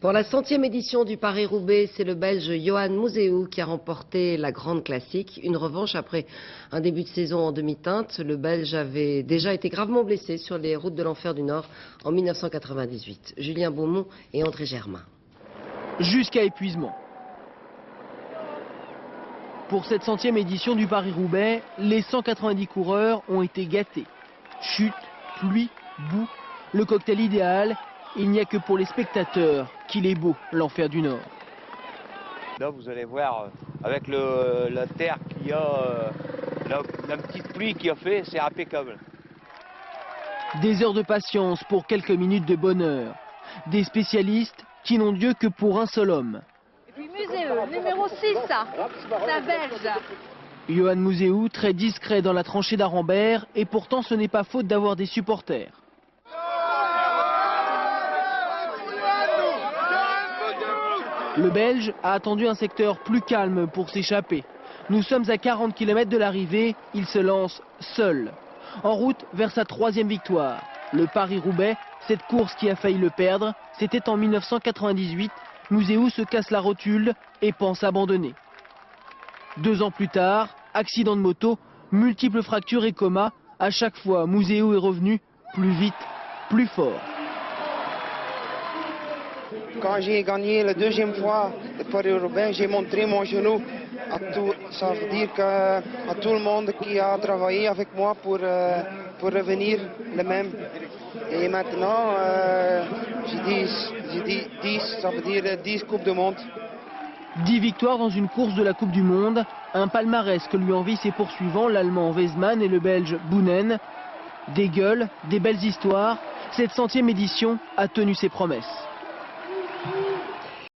Pour la 100e édition du Paris-Roubaix, c'est le Belge Yohan Museeuw qui a remporté la grande classique. Une revanche après un début de saison en demi-teinte. Le Belge avait déjà été gravement blessé sur les routes de l'enfer du Nord en 1998. Julien Beaumont et André Germain. Jusqu'à épuisement. Pour cette 100e édition du Paris-Roubaix, les 190 coureurs ont été gâtés. Chute, pluie, boue, le cocktail idéal. Il n'y a que pour les spectateurs qu'il est beau, l'enfer du Nord. Là, vous allez voir, avec la terre qu'il y a, la petite pluie qu'il a fait, c'est impeccable. Des heures de patience pour quelques minutes de bonheur. Des spécialistes qui n'ont Dieu que pour un seul homme. Et puis Museeuw, numéro 6, c'est un Belge. Yohan Museeuw, très discret dans la tranchée d'Arambert, et pourtant ce n'est pas faute d'avoir des supporters. Le Belge a attendu un secteur plus calme pour s'échapper. Nous sommes à 40 km de l'arrivée, il se lance seul. En route vers sa 3e victoire. Le Paris-Roubaix, cette course qui a failli le perdre, c'était en 1998. Museeuw se casse la rotule et pense abandonner. 2 ans plus tard, accident de moto, multiples fractures et coma. À chaque fois, Museeuw est revenu plus vite, plus fort. Quand j'ai gagné la 2e fois le Paris-Roubaix, j'ai montré mon genou à tout. Ça veut dire à tout le monde qui a travaillé avec moi pour revenir le même. Et maintenant, j'ai dit 10, ça veut dire 10 Coupes du Monde. 10 victoires dans une course de la Coupe du Monde, un palmarès que lui envient ses poursuivants, l'Allemand Weismann et le Belge Boonen. Des gueules, des belles histoires, cette 100e édition a tenu ses promesses.